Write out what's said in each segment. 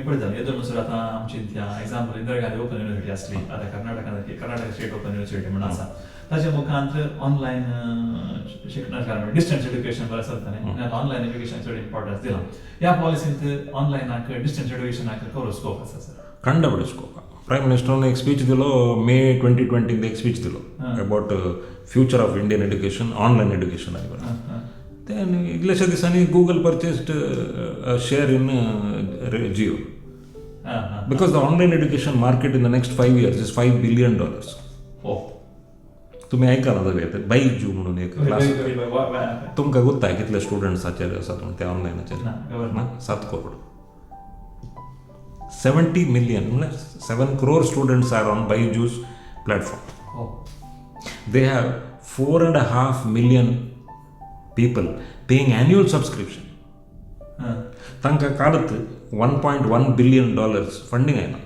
पळयता येदो नुसर आतां आमची example Indira Gandhi open university आसली आतां कर्नाटक स्टेट ओपन युनिवर्सिटी म्हणून आसा ताचे मुखांत ऑनलायन शिकणार डिस्टन्स एड्युकेशन बरें चलता न्ही आनी ऑनलायन एड्युकेशन चड इम्पॉर्टन्स दिलां ह्या पॉलिसींत ऑनलायनाक डिस्टन्स एड्युकेशनाक खरो स्कोप आसा सर खंडपडे स्कोप प्रायम मिनिस्टरान एक स्पीच दिलो मे 2020 एक स्पीच दिलो about future of Indian education online education then इल्लेशा दिसांनी Google purchased share in Jio because the online education market in the next 5 years is $5 billion. तुम्ही ऐकला जाता बायजू म्हणून एक क्लास तुमकां गुत्ता कितले स्टुडंट्साचेर आसात म्हण ते ऑनलायनाचेर 7 crore 70 million 7 crore students are on Byju's platform. They have 4.5 million people paying annual subscription. तांकां कालत $1.1 billion फंडिंग आयला.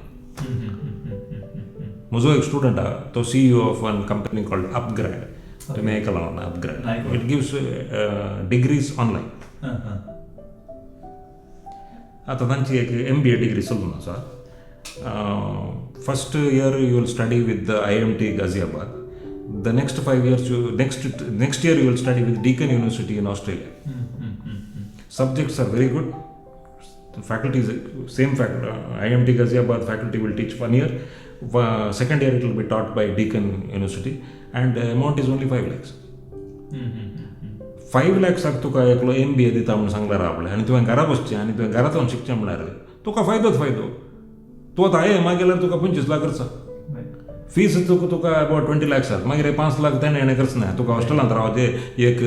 म्हजो एक स्टुडंट आहा तो CEO of one company called upgrade. तुमी आयकलां ना upgrade? It gives degrees online. आतां तांची एक MBA डिग्री चलून आसा. First year you will study with the IMT Ghaziabad. The next 5 years, next year you will study with Deakin University in Australia. Subjects are very good. The faculty is same IMT Ghaziabad faculty will teach 1 year. Second year it will be taught by Deakin University, and the amount is only 5 lakhs. 5 lakhs तुका एकलो MBA दिता म्हणून सांगल्यार आपले आनी तुवें घरा बसचें आनी तुवें घरांत वचून शिकचें म्हणल्यार तुका फायदोच फायदो. तूं आतां IIM गेल्यार तुका 25 लाख खर्च. फीस तुका अबाउट 20 lakhs आसा. मागीर 5 लाख तेणें हेणें खर्च ना. तुका हॉस्टेलांत रावचें एक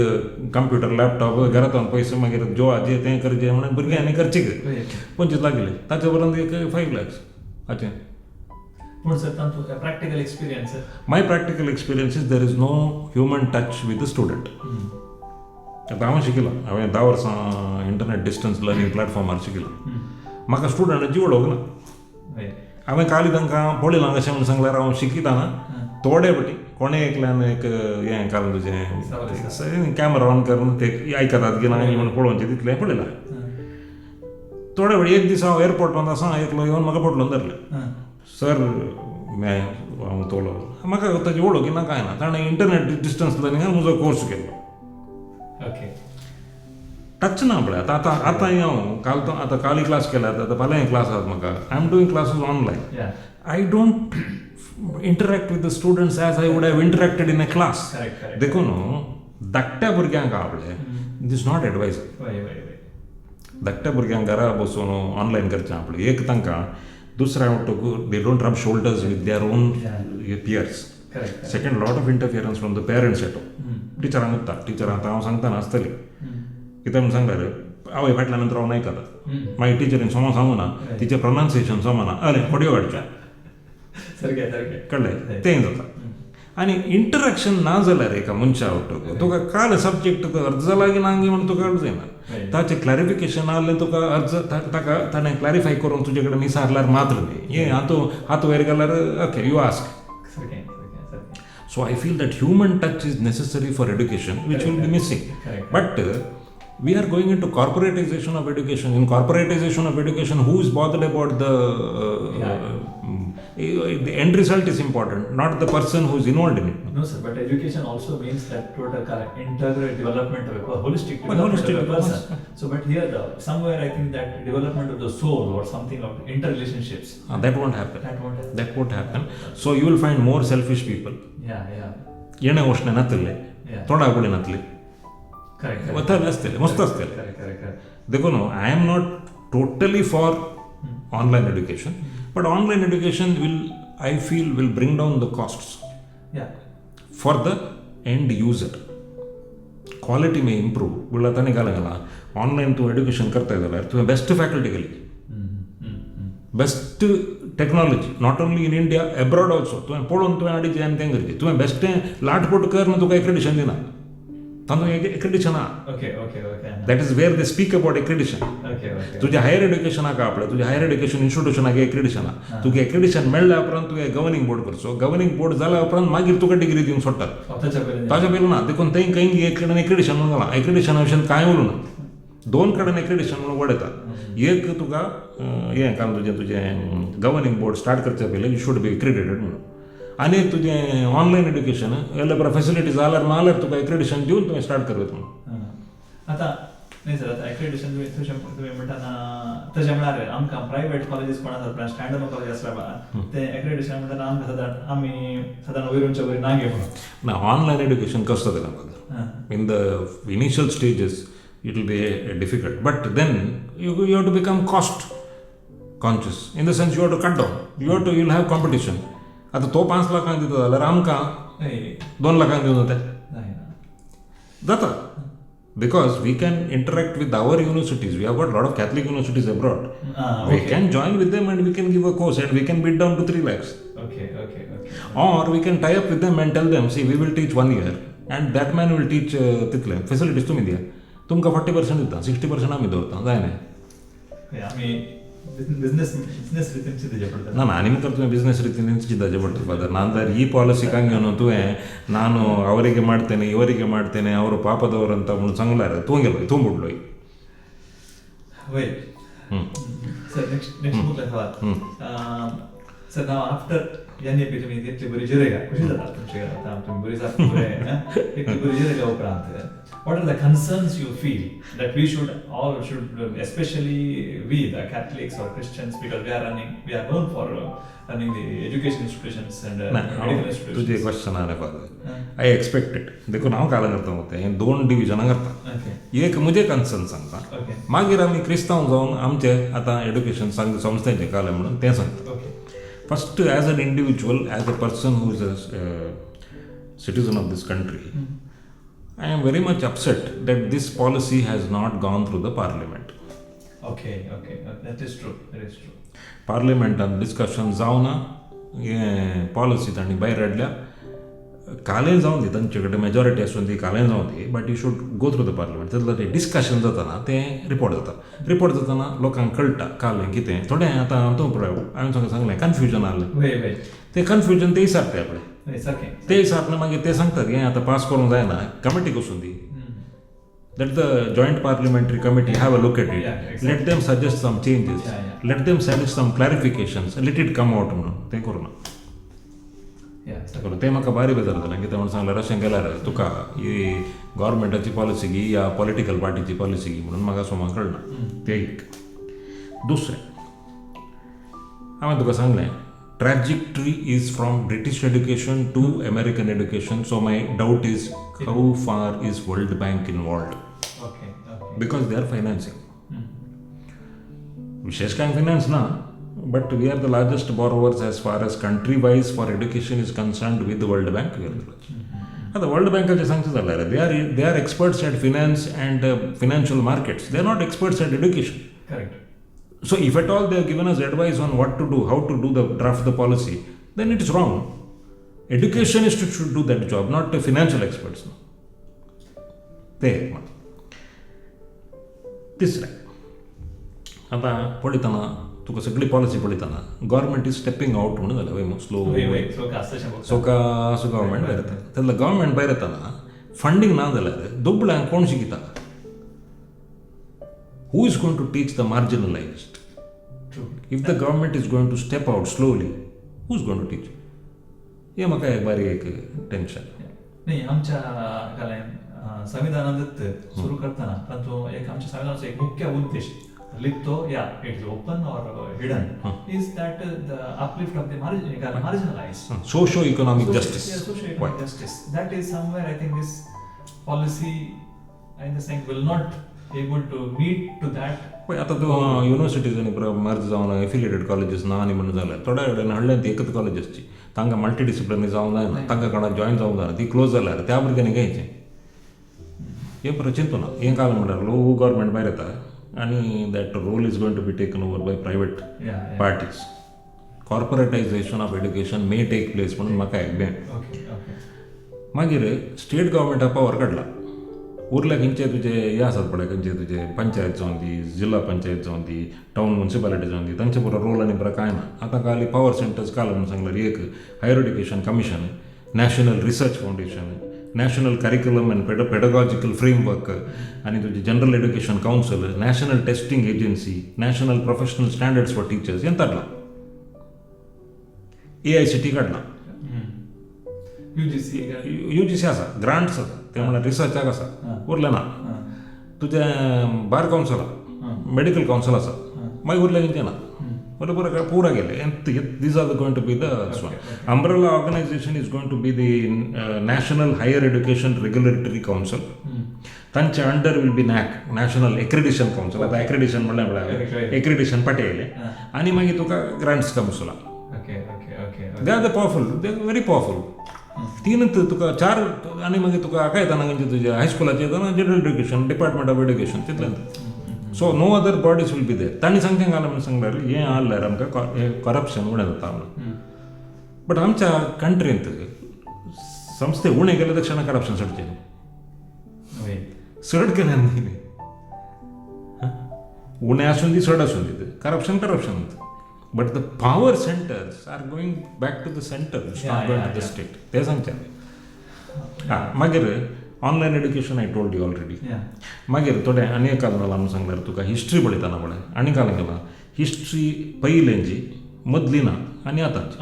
कंप्युटर लॅपटॉप घरांत व्हरून पयशे मागीर जें तें करचें म्हणून भुरग्यांनी करचें 25 लाख गेले. ताचे परंत एक 5 lakhs हाचें. पूण सर तांचो practical experience my practical experience is there is no human touch with the student. आतां हांवें शिकलां. हांवें 10 वर्सां इंटरनेट डिस्टन्स लर्निंग प्लॅटफॉर्मार शिकलां. म्हाका स्टुडंटाची वळख ना. हांवें काली तांकां पळयलां कशें म्हणून सांगल्यार हांव शिकयताना थोडे फाटी कोणें एकल्यान एक हें घालून तुजें कॅमेरा ऑन करून ते आयकतात की ना म्हणून पळोवचें तितलें पळयलां. थोडे फाटी एक दीस हांव एअरपोर्टांत आसा एकलो येवन म्हाका पटलून धरलें. सर हांव तोलो म्हाका ताची वळख ना कांय ना. ताणें इंटरनेट डिस्टन्स लर्निंगान म्हजो कोर्स केलो. टच ना पळय. आतां हांव आतां काली क्लास केल्यात आतां फाल्यां क्लास आसात म्हाका. I am doing classes online. I don't interact with the students as I would have interacted in a class. देखून धाकट्या भुरग्यांक आपले दीस नॉट एडवायजर. धाकट्या भुरग्यांक घरा बसून ऑनलायन करचें आपलें. एक तांकां दुसऱ्या म्हणटकूच they don't rub shoulders with their own peers. Second lot of interference from the parents at home. टिचरांक उत्ता. टिचर आतां हांव सांगतना आसतली कितें म्हणून सांगल्यार आवय फाटल्या नंतर हांव नायकता. मागीर टिचरीन समोर सांगू ना तिचें प्रोनावन्सिएशन समजना अरे ऑडियो काडचें कळ्ळें तें जाता. आनी इंटरॅक्शन ना जाल्यार एका मनशा आवडटो तुका काल सब्जेक्ट अर्ज जाला की ना म्हणून तुका अर्ज येना. ताचें क्लॅरिफिकेशन आहलें तुका अर्ज ताका ताणें क्लॅरिफाय करून तुजे कडेन विचारल्यार मात्र न्ही. हें हात वयर घाल्यार okay you ask. So I feel that human touch is necessary for education, which will be missing. But we are going into corporatization of education. In corporatization of education, who is bothered about the end result is important, not the person who is involved in it. No sir, but education also means that total integral development of a holistic development of a person. So but here somewhere I think that development of the soul or something of interrelationships. That won't happen. That won't happen. So you will find more selfish people. येणे वचणे नातले थोडा फुडें नातले वताले आसतले मस्त आसतले. देखून I am not totally for online education, but online education will I feel will bring down the costs for the end user. Quality may improve. म्हणल्यार ताणें घाला ऑनलायन तूं एड्युकेशन करताय जाल्यार तुवें बेस्ट फॅकल्टी घाली, best technology not only in India abroad also. तुवें पळोवन तुवें हाडिचें आनी तें करचें. तुवें बेश्टें लाटपोट कर न्हू तुका एक्रेडिशन दिना. तातूंत एक्रेडिशन आहा. That is where they speak about accreditation. तुज्या हायर एड्युकेशनाक आपलें तुज्या हायर एड्युकेशन इन्स्टिट्यूशनाक एक्रेडिशन आहा. तुका एक्रेडिशन मेळ्ळ्या उपरांत तुवें गव्हर्निंग बोर्ड करचो. गव्हर्निंग बोर्ड जाल्या उपरांत मागीर तुका डिग्री दिवंक सोडटात. ताच्या पयलीं ना. देखून तें खंय एक कडेन एक्रेडिशन म्हणून घाला. एक्रेडिशना विशीं कांय उलोवना. 2 कडेन एक्रेडिशन म्हणून वडयतात. एक तुका हें काम तुजें गव्हर्निंग बोर्ड स्टार्ट करच्या पयलीं यू शूड बी एक्रिडेटेड म्हणून. आनी एक तुजें ऑनलायन एड्युकेशन येयल्या बरं फेसिलिटी नाल्यार तुका एक्रिडेशन दिवन तुवें स्टार्ट करता म्हणून. आतां नाही सर, आता एक्रेडिशन तुम्ही म्हणटाना तशें म्हळ्यार आमकां प्रायवेट कॉलेजीस कोण आसात स्टँडर्ड कॉलेज आसल्या ते एक्रेडिशन म्हणटाना आमकां आमी सादारण वयरूनच्या वयर ना घे म्हणून ना. ऑनलायन एड्युकेशन कस्तो जाता म्हाका in the initial stages it will be difficult, but then you have to become cost conscious in the sense you have to cut down, you will have competition. आतां तो 5 लाखांक दिता जाल्यार आमकां 2 लाखांक दिवन जाता. Because we can interact with our universities. We have got a lot of Catholic universities abroad. We can join with them and we can give a course and we can bid down to 3 lakhs. Okay. Or we can tie up with them and tell them, see, we will teach 1 year and that man will teach तितले facilities तुम्ही द्या. तुमकां 40% दिता, 60% आमी दवरता, जाय न्ही. आमी बिझनेस रितीन चिंतचे पडटा. ना आनी मुखार तुवें बिझनेस रितीन चिंतचे पडटा ಫಾದರ್. ನಾಂದಾರು ಈ ಪಾಲಿಸಿ ಕಂಗೇನು ನಾನು ಅವರಿಗೆ ಮಾಡ್ತೇನೆ ಇವರಿಗೆ ಮಾಡ್ತೇನೆ ಅವರು ಪಾಪದವರು ಅಂತ ಸಂಗ್ಲಾರ ತೂಂಗಿಲ್ಲ ತುಂಬಿಡ್ಲು. ಸರ್ ನೆಕ್ಸ್ಟ್ ಮುಗ್ಲ ಸವಾಲ್. सर नाव आफ्टर यानी भी तुम्ही इतली बरी जिरेगा कशी जाता तुमचे आता तुम्ही बरी जात इतली बरी जिरेगा उपरांत what are the concerns you feel that we should especially we the Catholics or Christians, because we are known for running the education institutions and medical institutions. तुझे क्वेश्चन आने पर I expected. देखो नाव काला करता होते हैं 2 डिव्हिजन करता. एक मुझे कन्सर्न सांगता मागीर आमी क्रिस्तांव जावन आमचे आता एड्युकेशन संस्थेचे काले म्हणून ते सांगता. First, as an individual, as a person who is a citizen of this country, I am very much upset that this policy has not gone through the parliament. Okay, that is true. Parliament and discussion जावना policy तांणी भायर हाडल्या. कालें जावन दी तांचे कडेन majority आसून ती कालें जावन दी, but you should go through the parliament. तेन्ना तें डिस्कशन जाताना तें रिपोर्ट जाताना लोकांक कळटा कालें कितें. थोडें आतां तूं पळय हांवें तुका सांगलें कन्फ्युजन जालें. तें कन्फ्युजन तें सारकें आपलें ते सारकें मागीर ते सांगतात हें आतां पास करूंक जायना, कमिटी वचून दी. Let the joint parliamentary committee have a look at it. Let them suggest some changes. Let them suggest some clarifications. Let it come out म्हणून तें करूं ना. ते म्हाका बारी बेजार जालें कित्याक म्हणून सांगल्यार अशें केल्यार तुका ही गव्हर्मेंटाची पॉलिसी घी या पॉलिटिकल पार्टीची पॉलिसी घी म्हणून म्हाका सोमा कळना. ते एक. दुसरें हांवें तुका सांगलें trajectory is from British education to American education, so my doubt is how far is World Bank involved? Okay. Because they are financing. विशेष काय finance ना, but we are the largest borrowers as far as country wise for education is concerned with the World Bank. We are the largest. आता world बँकाचे सांगता जाल्यार they are experts at finance and financial markets. They are not experts at education. Correct. So if at all they have given us advice on what to do, how to do the draft the policy, then it is wrong. Educationists should do that job, not the financial experts. तिसरें आता पळयतना तुका सगळी policy पळयतना government is stepping out म्हणून जालें वय slow सोका असो गव्हर्मेंट भायर येता. तेन्ना गव्हर्मेंट भायर येतना फंडींग ना जाल्यार दुबळ्यांक कोण शिकयता? Who is going to teach the marginalized? True. If the government is going to step out slowly, who is going to teach? हे म्हाका एक बारी एक टेन्शन. नाही आमच्या संविधानात सुरू करताना परंतु एक आमच्या संविधानाचा एक मुख्य उद्देश लिखतो इट इज ओपन और hidden is that the uplift of the marginalized. Socio-economic justice. Socio-economic justice. That is somewhere I think this policy I think will not able to meet to that. पळय आतां तूं universities आनी मर्ज जावन affiliated colleges ना आनी म्हणून जाल्यार थोड्या कडेन हाडल्यार ती एकच कॉलेज आसची, तांकां मल्टीडिसिप्लिनरी जावंक जायना, तांकां कोणाक जॉयन जावंक जायना, ती क्लोज जाल्यार त्या भुरग्यांनी घेवचें. हें परत चिंतू ना. हें काल म्हणल्यार लो गव्हर्मेंट भायर येता आनी that role is going to be taken over by private parties. Corporatisation of education may take place म्हणून म्हाका एक भेण. मागीर स्टेट गव्हर्मेंटा पावर काडला. उरल्या खंयचे तुजे हे आसात पळय खंयचे तुजे पंचायत जावन दी, जिल्ला पंचायत जावन दी, टावन म्युनिसिपालिटी जावन दी, तांचे बरो रोल आनी बरो कांय ना. आतां खाली पावर सेंटर्स काल म्हणून सांगल्यार एक higher education commission, national research foundation national curriculum and pedagogical framework आणि तुझे general education council, national testing agency, national professional standards for teachers ಎಂತಲ್ಲ AICT काढला, UGC असा, ग्रांट्स असा, ते म्हणा रिसर्चाक असा, उरलं ना तुझ्या बार कौन्सिल, मेडिकल कौन्सिल असा, मागीर उरलें कितें ना बरोबर पूरा गेले. These are going to be the umbrella organization is going to be the National Higher Education Regulatory Council. तांचे under will be national accreditation council. आता एक्रेडिशन म्हणल्यार एक्रेडिशन पटेले आनी मागीर तुका ग्रांट्स काउन्सिला. They are the powerful, they are very powerful. तीनच तुका चार आनी मागीर तुका हाका येताना खंयचे तुजे हायस्कुलाचे येताना general education, department of education तितलेंच. So no other bodies will be there. तांणी सांगचें घालें म्हणून सांगल्यार हें आहल्यार आमकां करप्शन उणें जाता म्हणून. बट आमच्या कंट्रींत संस्थे उणें गेले तशें करप्शन चडचें न्ही. चड केलें न्ही, उणें आसून दी चड आसून दी corruption. But the power centres are going back to the centre, not going to the state. तें सांगचें. मागीर online education I told you already. मागीर थोडें आनी एक काल आमकां सांगल्यार तुका हिस्ट्री पळयतना पळय आनी काल गेला हिस्ट्री पयलेंची, मदली ना आनी आतांची.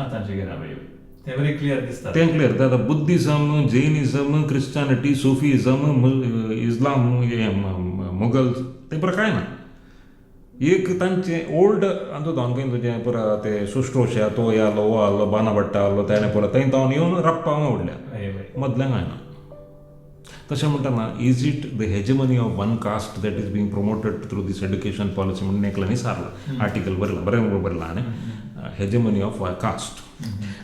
तें क्लियर. आतां बुद्धिजम, जैनिजम, क्रिश्चनिटी, सुफिजम, इस्लाम, मुगल्स तें पुरो कांय ना. एक तांचे ओल्ड आतां दोनकेन तुजें पुरा ते सुश्रोशा तो आलो वो आलो बानाभट्टा आलो ताणें पुरो थंय जावन येवन रप्पा उडल्या. मदलें कांय ना. तशें म्हणटना is it the hegemony of one caste that is being promoted through these education policy म्हणून एकला विचारला आर्टिकल बरें भरला आनी हेजेमनी ऑफ कास्ट.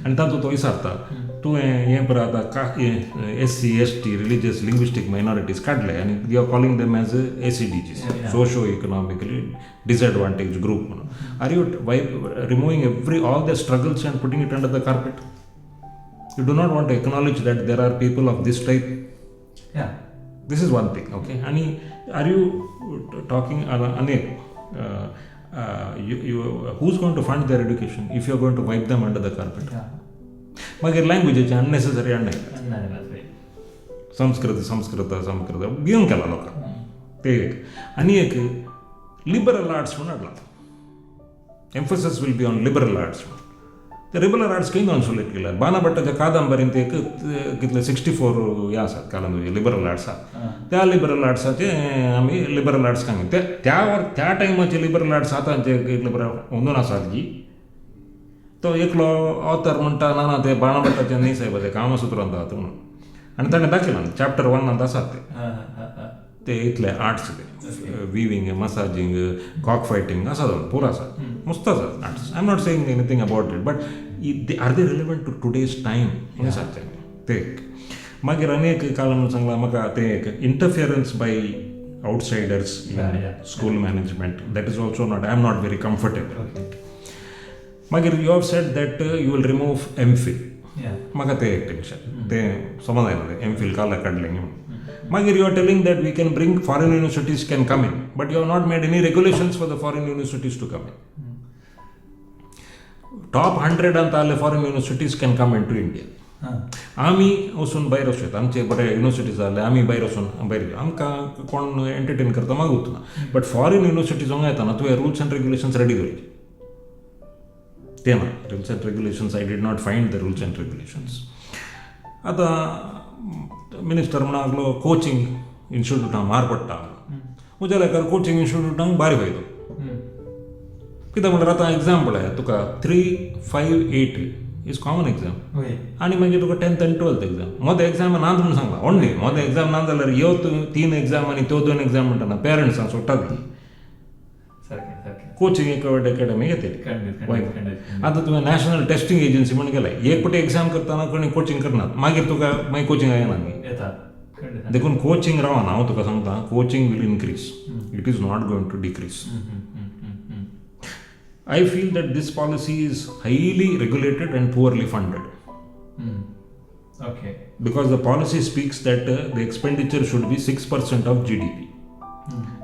आनी तातूंत तो विचारता तुवें हें पळय आतां SC ST religious linguistic minorities काडले आनी you are calling them as ACDGs, socio economically disadvantage group म्हणून. Are you removing all the struggles and putting it under the carpet? You do not want to acknowledge that there are people of this type. This is one thing, okay? And are you talking who's going to fund their education if you're going to wipe them under the carpet? मागीर लँग्वेजीचे unnecessary हाडनाय. Sanskrit भिवन केला लोकांक. ते एक. आनी एक liberal arts म्हणून हाडला. Emphasis will be on liberal arts. ते लिबरल आर्ट्स खंय कॉन्सुलेट केल्यार बानाभट्टाच्या कादंबरीन ते कितले 64 हे आसात कालन लिबरल आर्ट्स आसा. त्या लिबरल आर्ट्साचे आमी लिबरल आर्ट्स सांगले. त्या टायमाचे लिबरल आर्ट्स आतांचे इतले बरें म्हणून आसात की तो एकलो ऑथर म्हणटा ना ते बाणाभट्टाचे न्ही साहेबाचे कामसूत्रांत आहात म्हणून. आनी ताणें दाखयलां चॅप्टर 1 आसात ते इतले arts weaving, massaging, cock fighting आसा पुरो आसा. मस्त आसात arts. I am not saying anything about it, but are they relevant to today's time म्हणून सांगचें ते एक. मागीर आनी एक काल म्हणून सांगला म्हाका ते एक interference by outsiders school management. That is also not, I am not very comfortable. मागीर you have said that you will remove MPhil. म्हाका ते एक टेन्शन तें समज आयलें MPhil काडलें म्हणून. मागीर you are telling that we can bring foreign universities can come in, but you have not made any regulations for the foreign universities to come in. Top 100 आले foreign universities can come in to India. आमी वचून भायर वचत, आमचे बरे universities जाले आमी भायर वचून भायर आमकां कोण एंटरटेन करता मागूच ना. बट फॉरेन युनिवर्सिटीज हांगा येताना तुवें रुल्स अँड रेग्युलेशन्स रेडी दवरचे. ते ना rules and regulations. I did not find the rules and regulations. आतां मिनिस्टर म्हणून लागलो कोचिंग इन्स्टिट्यूटांक मार पडटा. म्हज्या लेकार कोचिंग इन्स्टिट्यूटांक बारी फायदो. कित्याक म्हणल्यार आतां एग्जाम पळय तुका 358 इज कॉमन एग्जाम आनी मागीर तुका 10th आनी 12th एग्जाम. मोदे एग्जाम ना म्हणून सांगला ओन्ली. मोदे एग्जाम ना जाल्यार ह्यो 3 एग्जाम आनी त्यो 2 एग्जाम म्हणटाना पेरंट्सांक सोडटात. कोचिंग एकेडमी घेतली. आतां तुवें नॅशनल टेस्टिंग एजन्सी म्हणून गेलाय. एक पटी एग्जाम करतना कोणी कोचिंग करनात. मागीर तुका मागीर कोचिंग येना न्ही. देखून कोचिंग रावना. हांव तुका सांगता coaching will increase. It is not going to decrease. I feel that this policy is highly regulated and poorly funded. Okay. Because the policy speaks that the expenditure should be 6% of GDP.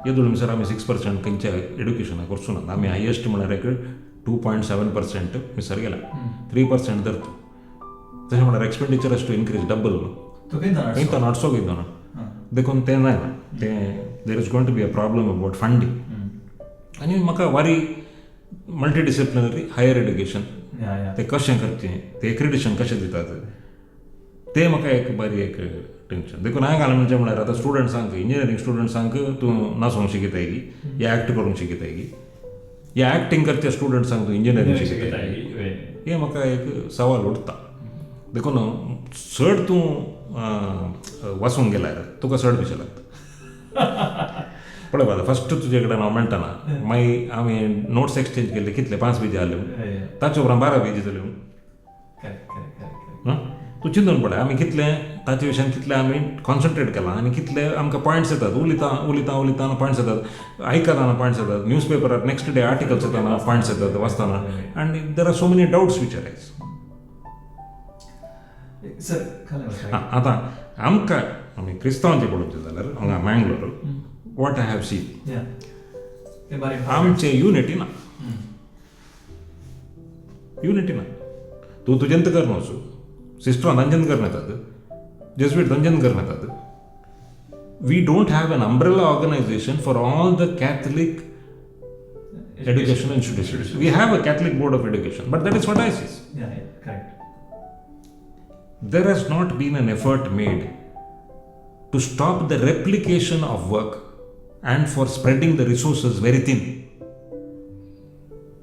येदोळून sir आम्ही 6% खंयच्या एड्युकेशनाक करचो ना. आमी highest म्हळ्यार एक 2.7% मिसर गेला. 3% धरता. तशें म्हळ्यार expenditure has to increase double. तो किंता खंय नडसोक ना देखून तें जायना तें there is going to be a problem about funding आनी म्हाका वारी मल्टी डिसिप्लिनरी हायर एड्युकेशन तें कशें करचें तें एक्रिडिशन कशें दितात तें म्हाका एक बरी एक टेंशन देखून हांवें घालें म्हणजे म्हळ्यार आतां स्टुडंट्सांक इंजिनियरींग स्टुडंट्सांक तूं नाचोंक शिकयताय की या एक्ट करूंक शिकयताय की या एक्टींग करच्या स्टुडंट्सांक तूं इंजिनियरींग शिकयताय हें म्हाका एक सवाल उठता देखून चड तूं वाचूंक गेल्यार तुका चड पयशे लागता पळय बाबा फस्ट तुजे कडेन हांव मेळटना मागीर हांवें नोट्स एक्सचेंज केल्ले कितले 5 पेजी जाल्यो ताचे उपरांत 12 पेजी जाल्यो तूं चिंतून पळय आमी कितले ताचे विशयान कितले आमी कॉन्सन्ट्रेट केलां आनी कितले आमकां पॉयंट्स येतात उलयताना पॉयंट्स येतात आयकताना पॉयंट्स येतात न्यूज पेपरार नेक्स्ट डे आर्टिकल्स येताना पॉयंट्स येतात वाचताना आनी there are so many doubts which arise आतां आमकां आमी क्रिस्तांवांचें पळोवचें जाल्यार हांगा Mangalore what I have seen आमचें युनिटी ना तूं तुजेंत कर वचूं सिस्टरां तांच्यांत करन येतात जेजुईट तांच्यांत करन येतात we don't have an umbrella organisation for all the Catholic education institutions. We have a Catholic Board of Education, but that is for diocese. Yeah, correct. There has not been an effort made to stop the replication of work and for spreading the resources very thin.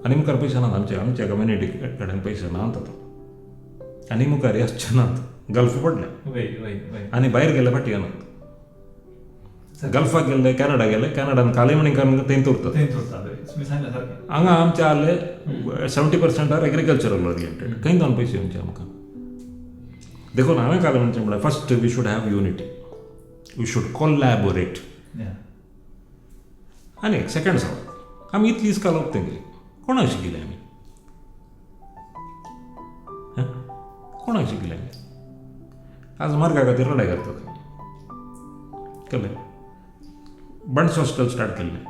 आनी मुखार पयशे नात आमच्या community कडेन पयशे नात आतां आनी मुखार येसचे नात गल्फ पडले आनी भायर गेले फाटी येनात गल्फाक गेले कॅनडा गेले कॅनडान काले म्हणी थंय उरतात हांगा आमचे आले 70% आर एग्रिकल्चरल ओरिएंटेड खंय जावन पयशे येवचे आमकां देखून हांवें काले म्हणचें म्हळ्यार first we should have unity we should collaborate आनी एक सेकंड सवाल आमी इतली इस्कालप तेंगेली कोणाक शिकिले आमी कोणाक शिकिले आमी आज मार्गा खातीर लढाय करतात केलें बंड्स हॉस्टेल स्टार्ट केल्लें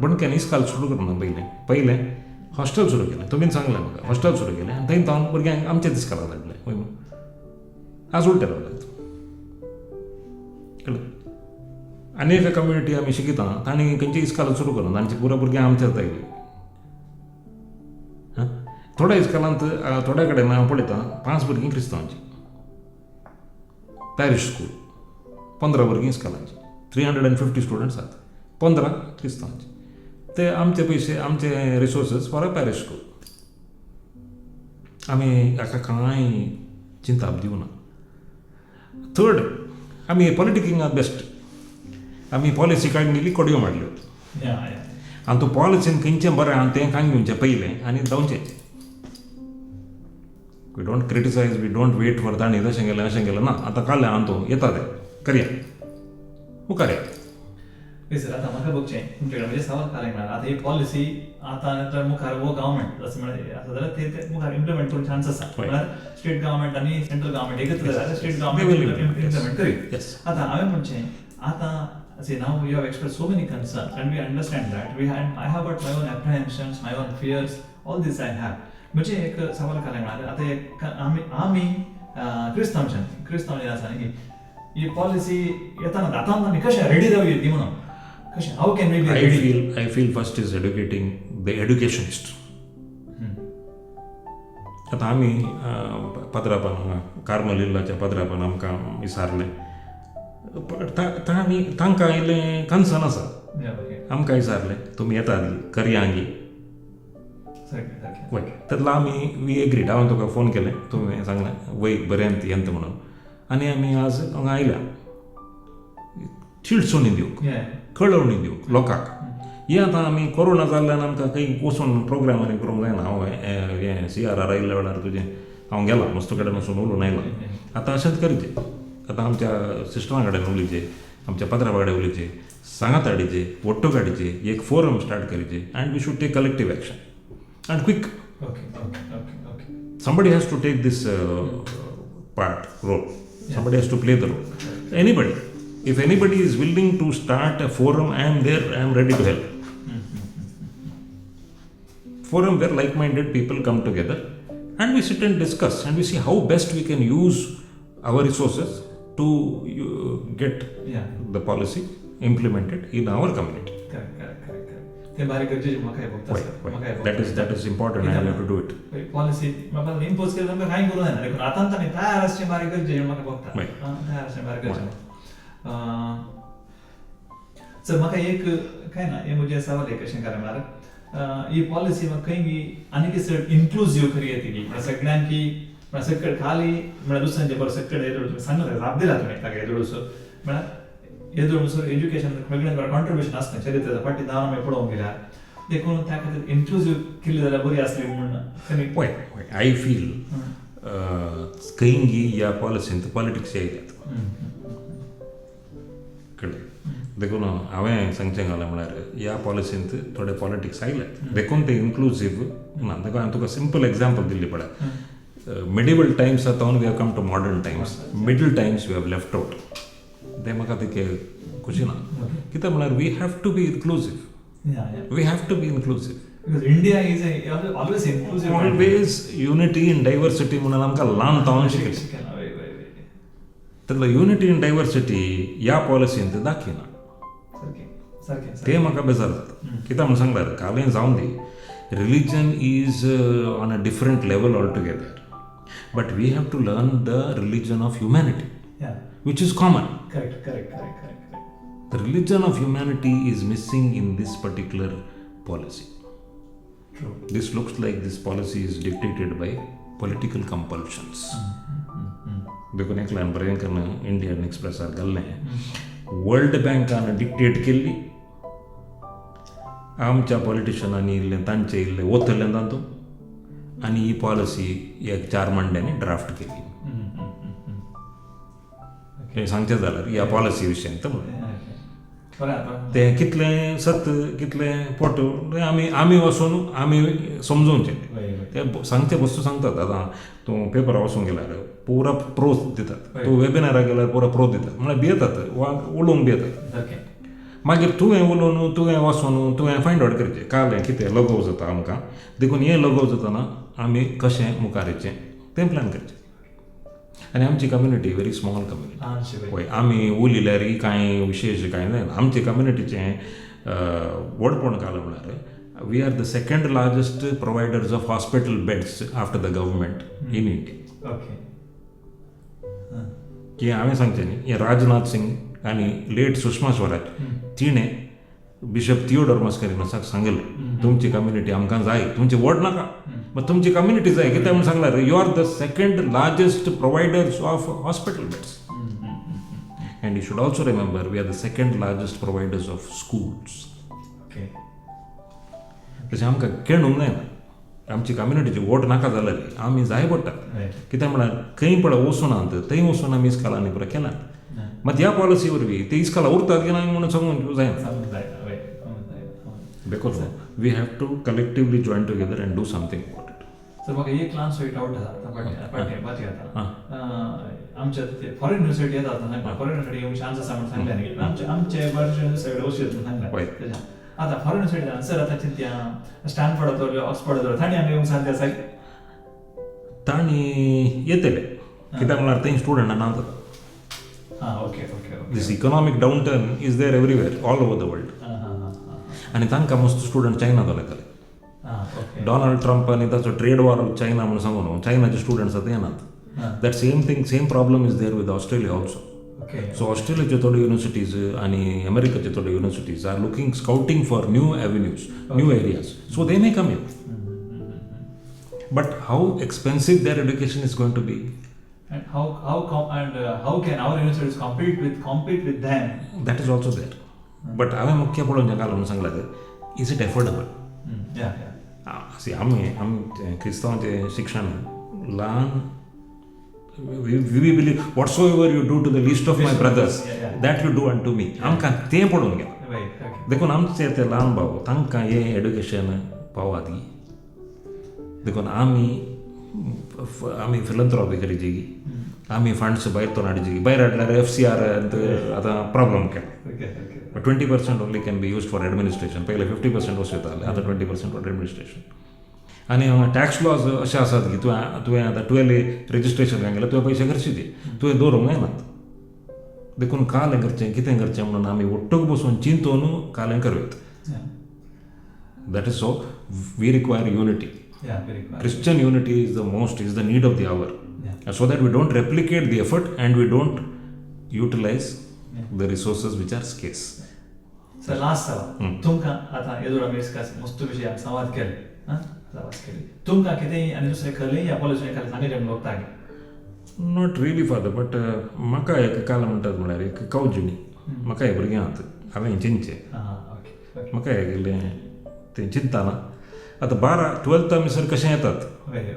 बंडक्यान इस्काल सुरू करना पयलें हॉस्टेल सुरू केलें तुमीन सांगलें म्हाका हॉस्टेल सुरू केलें आनी थंय जावन भुरग्यांक आमचेच इस्कालाक धाडलें वय आज उलटें रावल्यात कळ्ळें आनी एका कम्युनिटी आमी शिकयता तांणी खंयची इस्कालां सुरू करूं तांची पुरो भुरग्यां आमच्याच आयली थोड्या इस्कालांत थोड्या कडेन हांव पळयतां 5 भुरगीं क्रिस्तांवांची पॅरिश स्कूल 15 भुरगीं इस्कालांची 350 स्टुडंट्स आहात 15 क्रिस्तांवांची ते आमचे पयशे आमचे resources for a parish school आमी हाका कांय चिंताप दिवना थर्ड आमी पॉलिटिकिंगाक बेस्ट आमी पॉलिसी काडलेली कडयो मारल्यो आनी तूं पॉलिसीन खंयचें बरें आहा तें कांय घेवचें पयलें आनी जावचें we don't criticise we don't wait for ताणी तशें गेलें ना आतां काडलें आनी तूं येता तें करया मुखार या सर आतां म्हाका बघचें तुमचे कडेन म्हणजे सवाल कालें म्हळ्यार आतां ही पॉलिसी आतां मुखार वो गव्हर्मेंट असं म्हळ्यार आसा जाल्यार ते मुखार इम्प्लिमेंट करूंक चान्स आसा म्हळ्यार स्टेट गव्हर्मेंट आनी सेंट्रल गव्हर्मेंट एकत्र जाल्यार स्टेट गव्हर्मेंट इम्प्लिमेंट करीत आतां हांवें म्हणचें आतां see now you have expressed so many concerns and we understand that I have got my own apprehensions my own fears all this I have म्हणजे एक सवाल कालें म्हळ्यार आतां एक आमी क्रिस्तांव आसा न्ही ही पॉलिसी येताना जाताना आमी कशें रेडी रावया ती म्हणून कशें how can we be ready I feel first is educating the educationist आतां आमी पदरापण हांगा कार्मल इल्लाच्या पदरापण आमकां विचारलें तांकां इल्लें कन्सर्न आसा आमकां विचारलें तुमी येतात करयांगी वय तेन्ना आमी वी एग्रीड हांवें तुका फोन केलें तुवें सांगलें वय बरें येंत म्हणून आनी आमी आज हांगा आयल्या चिडचणी दिवंक कळवणी दिवंक लोकांक हें आतां आमी कोरोना जाल्ल्यान आमकां खंय वचून प्रोग्राम आनी करूंक जायना हांव हें CRR आयिल्ल्या वेळार तुजें हांव गेलां मस्तू कडेन वचून उलोवन आयलां आतां अशेंच करचें आतां आमच्या सिस्टरां कडेन उलयचें आमच्या पत्रां कडेन उलयचें सांगात हाडचें वट्टो काडचें एक फोरम स्टार्ट करचें and we should take collective action and quick somebody has to take this role somebody has to play the role if anybody is willing to start a forum I am there I am ready to help forum where like-minded people come together and we sit and discuss and we see how best we can use our resources to get the policy implemented in our community. Correct. ते बारीक गरजेचे म्हाका हे बघता that is important and we have to do it. Policy म्हाका impose केलं तर कांय करूं जायना देखून आतां ताणें तयार आसचें बारीक गरजेचे म्हाका बघता तयार आसचें बारीक गरजेचे सर म्हाका एक काय ना हे मुझे सवाल एक कशें करा म्हळ्यार ही पॉलिसी म्हाका खंय बी आनी चड इन्क्लुझिव्ह करी येतली म्हळ्यार सगळ्यांक की म्हळ्यार सकयल खाली म्हळ्यार दुसऱ्यांचे बरो सकयल येदोळ तुमी सांगता जाप दिला तुमी ताका येदोळसो म्हळ्यार येदोळसो एज्युकेशन वेगळें कॉन्ट्रिब्युशन आसता चरित्राच्या फाटी 10 आमी पळोवंक गेल्यार देखून त्या खातीर इन्क्लुझिव्ह केली जाल्यार बरी आसली म्हणून पळय आय फील खंयी ह्या पॉलिसींत पॉलिटिक्स येयल्यात कळ्ळें देखून हांवें सांगचें घालें म्हळ्यार ह्या पॉलिसींत थोडे पॉलिटिक्स आयल्यात देखून ते इन्क्लुझिव्ह ना देखून हांवें तुका सिंपल एग्जाम्पल दिल्ली पळय medieval times we have come to modern times. Middle times we have left out. They म्हाका तिके खुशी ना कित्याक म्हळ्यार we have to be inclusive. We have to be inclusive. Because India is always inclusive. Always unity in diversity म्हणून आमकां ल्हान तावन शिकयलें. तेन्ना unity in diversity ह्या पॉलिसींत दाखयना. ते म्हाका बेजार जाता कित्याक म्हूण सांगल्यार कालें जावन दी religion is on a different level altogether. But we have to learn the religion of humanity, which is common. Correct. The religion of humanity is missing in this particular policy. True. This looks like this policy is dictated by political compulsions. देखून एक ल्हान बरें करना Indian एक्सप्रेसार घाल्लें world बँकान dictate केल्ली आमच्या पॉलिटिशियनांनी इल्लें तांचें इल्लें ओतलें तातूंत आनी ही पॉलिसी एक 4 मंड्यांनी ड्राफ्ट केली हें सांगचें जाल्यार ह्या पॉलिसी विशयी तें कितलें सत्य कितलें पोट आमी वचून आमी समजोवचें तें सांगचे वस्तू सांगतात आतां तूं पेपरार वचूंक गेल्यार पुरा प्रोज दितात तूं वेबिनाराक गेल्यार पुरा प्रोज दितात म्हळ्यार भियेतात उलोवंक भियेतात मागीर तुवें उलोवन तुवें वचून तुवें फायंड आउट करचें कालें कितें लगोव जाता आमकां देखून हें लगोव जाताना आमी कशें मुखार येचें तें प्लॅन करचें आनी आमची कम्युनिटी व्हेरी स्मॉल कम्युनिटी पळय आमी उलयल्यार कांय विशेश कांय जायना आमचे कम्युनिटीचें व्हडपण काल म्हळ्यार we are the second largest providers of hospital beds after the government in India की हांवें सांगचें न्ही हें राजनाथ सिंग आनी लेट सुषमा स्वराज तिणें बिशप थियोडोर मस्करिनासाक सांगलें तुमची कम्युनिटी आमकां जाय तुमचें वोट नाका बट तुमची कम्युनिटी जाय कित्याक म्हूण सांगल्यार you are the second largest providers of hospital beds and you should also remember we are the second largest providers of schools तशें आमकां खेळूंक जायना आमची कम्युनिटीची वोट नाका जाल्यार आमी जाय पडटात कित्याक म्हळ्यार खंय पळय वचूनात थंय वचून आमी इस्कालांनी पुरो केलात मात ह्या पॉलिसी वरवीं ते इस्कालां उरतात की ना म्हणून सांगूंक जायना because we have to collectively join together and do something about it. Sir म्हाका एक ल्हान सो डावट आसा पाटी आता आमच्या फॉरेन युनिव्हर्सिटी येतात फॉरेन युनिव्हर्सिटी येवंक चान्स आसा म्हणून सांगलें न्ही आमचे भारतीय सगळे वचत म्हणून सांगलें आतां फॉरेन युनिव्हर्सिटी सर आतां चिंत्या स्टॅनफोर्डाचो ऑक्सफोर्डाचो तांणी आमी येवंक साध्य आसा तांणी येतले कित्याक म्हळ्यार थंय स्टुडंटां ना okay this economic down turn is there everywhere all over the world आनी तांकां मस्त स्टुडंट चायना जालें डॉनाल्ड ट्रंप आनी ताचो ट्रेड वॉर चायना म्हणून सांगून चायनाचे स्टुडंट्स आतां येनात that same problem is there with Australia also so ऑस्ट्रेलियाचे थोडे युनिव्हर्सिटीज आनी अमेरिकाचे थोडे universities are looking scouting for new avenues new areas so they may come in but how expensive their education is going to be and how can our universities compete with them? That is also there. But हांवें मुख्य पळोवचें काल म्हणून सांगलां is it affordable सी आमी क्रिस्तांवांचें शिक्षण ल्हान we believe whatsoever you do to the least of my brothers that you do unto me आमकां तें पळोवन घ्या देखून आमचे ते ल्हान भाव तांकां हें एड्युकेशन पावात देखून आमी फिलंथ्रॉपी करची आमी फंड्स भायर तो हाडची भायर हाडल्यार FCR आतां प्रॉब्लम केला 20% only can be used for administration. पहिले 50% वचयताले, आता 20% for administration. आनी हांगा टॅक्स लॉज अशे आसात की तुवें आतां 12A रजिस्ट्रेशन केलें तुवें पयशे खर्ची दी तुवें दवरूंक जायनात देखून काल हें करचें कितें करचें म्हणून आमी ओट्टूक बसून चिंतून काल हें करूयात. That is so we require unity. Christian unity is the need of the hour. So that we don't replicate the effort and we don't utilize the resources which are scarce. So last तुमकां आतां येदोळ आमी मस्त विशयार संवाद केले तुमकां कितेंय आनी दुसरें खरें ह्या पॉलिसी खाला सांगचें म्हणून वखदाक नॉट रियली फादर बट म्हाका एक काल म्हणटात म्हळ्यार एक कावजिणी म्हाका हे भुरगीं आहात हांवें हें चिंतचें म्हाका हें गेलें तें चिंतताना आतां 12th आमीसर कशें येतात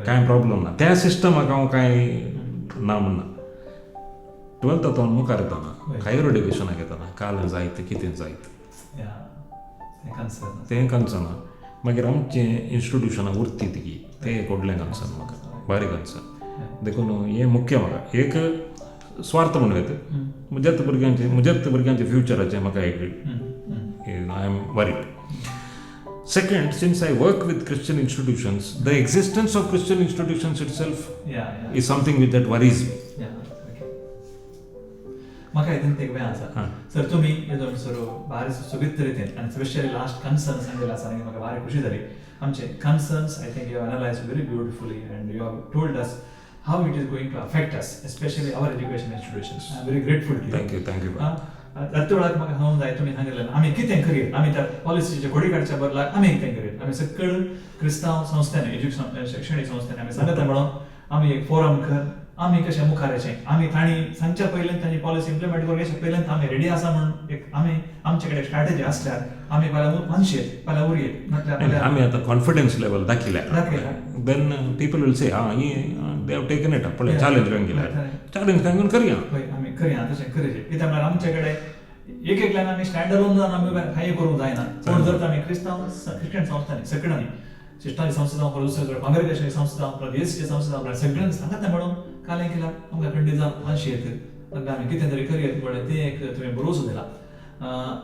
कांय प्रॉब्लम ना त्या सिस्टमाक हांव कांय ना म्हणना 12th हांव मुखार येताना हायर एड्युकेशनाक येताना काल जायत कितें जायत तें कन्सर्न मागीर आमचें इंस्टिट्यूशनां उरती ती तें एक व्हडलें कन्सर्न म्हाका बारीक कन्सर्न देखून हें मुख्य म्हाका एक स्वार्थ म्हणून येता म्हज्याच भुरग्यांचे फ्युचराचें म्हाका एक I am worried. Second, since I work with Christian institutions, the existence of Christian institutions itself is something that worries me. म्हाका हितून एक वेळ आसा सर तुमी येदो सर भारी सुबीत रितीन आनी स्पेशली लास्ट कन्सर्न सांगिल्ले आसा आनी म्हाका भारी खुशी जाली आमचे concerns I think you have analysed very beautifully and you have told us how it is going to affect us, especially our education institutions. I am very grateful to you. Thank you. त्यावेळाक म्हाका सांगूंक जाय तुमी सांगिल्लें आमी कितें करीत आमी त्या पॉलिसीचे घोडी काडच्या बदला आमी कितें करीत आमी सकयल क्रिस्तांव संस्थांनी एज्युकेशन शैक्षणीक संस्थांनी आमी सांगता म्हणून आमी एक फोरम कर आमी कशें मुखार येचें आमी तांणी सांगच्या पयलीं तांची पॉलिसी इम्प्लिमेंट करपाच्या पयलीं आमी रेडी आसा म्हणून एक आमी आमचे कडेन स्ट्रॅटेजी आसल्यार आमी पहिल्या मानशेर पहिल्या उरयेत म्हटल्यार आमी आतां कॉन्फिडन्स लेवल दाखयल्यार then people will say they have taken it up पळय चॅलेंज घेवन चॅलेंज घेवन करया आमी करया तशें करेचें कित्याक म्हळ्यार आमचे कडेन एक लायन आमी स्टँड अलोन जावन आमी काही करूंक जायना पूण जर आमी क्रिस्टियन संस्थांनी सगळ्यांनी शिश्टानी संस्था जावं दुसरे काँग्रेगेशनल संस्था जावं देशची संस्था जावं सगळ्यांनी सांगता म्हणून काल हें केलां आमकां खंडी जावन मानशी येत आमी कितें तरी करया म्हणून तें एक तुवें भरोसो दिला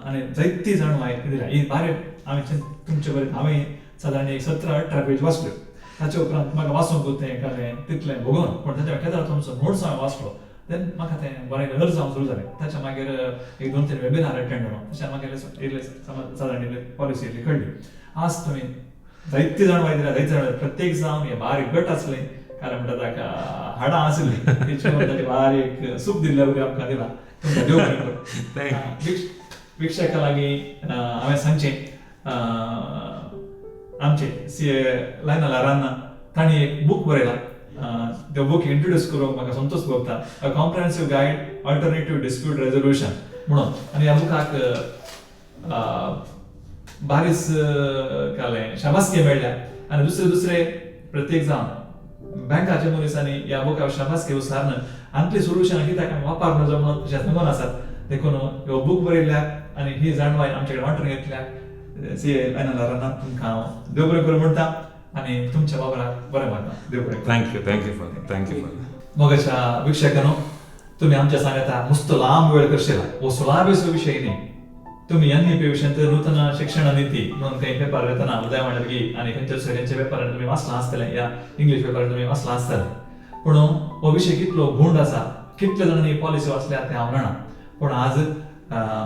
आनी जायती जाणवाय दिल्या ही बारे आमी तुमचे बरें हांवें सादारण एक 17-18 पेज वाचल्यो ताचे उपरांत म्हाका वाचूंक तें कळ्ळें तितलें भोगोन पूण ताच्या केदार तुमचो नोट्स हांवें वाचलो देन म्हाका तें बरें अर्ज जावंक सुरू जालें ताच्या मागीर एक 2-3 वेबिनार अटेंड करून तशें म्हाका इल्लें सादारण पॉलिसी इल्ली कळ्ळी आज तुमी जायती जाणवाय दिल्या जायती जाण प्रत्येक जावन हे बारीक गट आसले कारण म्हणटा ताका हाडां आसलीं ताचे बारीक सूप दिल्ल्या बरी आमकां दिला तुमकां देव बरें करूं. विक्षकां लागीं हांवें सांगचें आमचे सीए लायनालारांना तांणी एक बूक बरयला the book introduce करूंक म्हाका संतोष भोगता a comprehensive guide alternative dispute resolution म्हणून आनी ह्या बुकाक बारीस कालें शाबासकी मेळ्ळ्या आनी दुसरे प्रत्येक जावन बँकाच्या मनीसांनी ह्या बुकाक शाबासकी उसारन आमची सोल्युशनां कित्याक आमी वापरना जो म्हणून तशें सांगून आसात देखून ह्यो बूक बरयल्याक आनी ही जाणवाय आमचे कडेन वांटून घेतल्याक सीए लायनालारांना तुमकां हांव देव बरें करूं म्हणटा आणि तुमच्या वावराक बरें मारता देव बरें. थँक्यू मोगाच्या वीक्षकांनो तुम्ही आमच्या सांगता मस्त लांब वेळ करशिला हो सुलाभेचो विषय न्ही तुम्ही NEP विशयंत नूतन शिक्षण नीती म्हणून काही पेपर येतना उदय मांडवी आणि खंयच्या दुसऱ्यांच्या पेपरान तुम्ही वाचला आसतले या इंग्लीश पेपरान तुम्ही वाचला आसतले पूण हो विषय कितलो गूंड आसा कितले जाणांनी पॉलिसी वाचल्या ते हांव जाणा पूण आज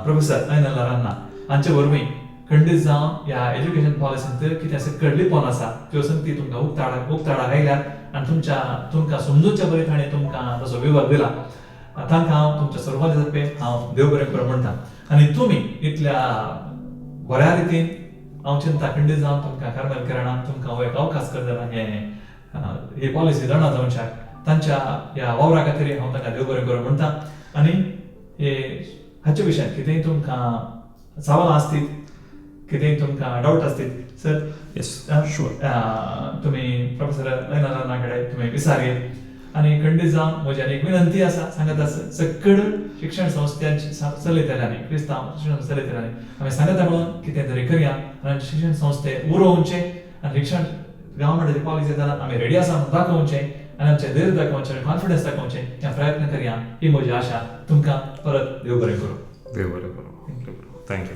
प्रोफेसर लायनालारांना हांचे वरवीं खंडीत जावन ह्या एज्युकेशन पॉलिसींत कितें सकयडलीपण आसा त्यो संगती तुमकां उक्ताडाक आयल्यात आनी तुमकां समजूच्या बरी ताणें तुमकां तसो विवर दिला तांकां हांव तुमच्या सर्वांच्या तर्फे हांव देव बरें करूं म्हणटा आनी तुमी इतल्या बऱ्या रितीन हांव चिंता खंडीत जावन तुमकां कार्मेल किरणान तुमकां हो एक अवकाश करतना ही पॉलिसी जाणा जावच्याक तांच्या ह्या वावरा खातीर हांव तांकां देव बरें करूं म्हणटा आनी हे हाचे विशयान कितेंय तुमकां सवाल आसतील कितेंय तुमकां डावट आसतील सर येस शुअर तुमी प्रोफेसर लायनालारांना कडेन तुमी विचारेत आनी खंडीत जावन म्हजी आनी एक विनंती आसा सांगता सकयल शिक्षण संस्थांची चलयतल्यांनी क्रिस्तांव शिक्षण चलयतल्यांनी हांवें सांगता म्हणून कितें तरी करया आनी शिक्षण संस्थे उरोवचे आनी शिक्षण गव्हर्मेंटाची पॉलिसी जाल्यार आमी रेडी आसा म्हणून दाखोवचें आनी आमचें धैर्य दाखोवचें कॉन्फिडन्स दाखोवचें हें प्रयत्न करया ही म्हजी आशा तुमकां परत देव बरें करूं. देव बरें करूं. थँक्यू.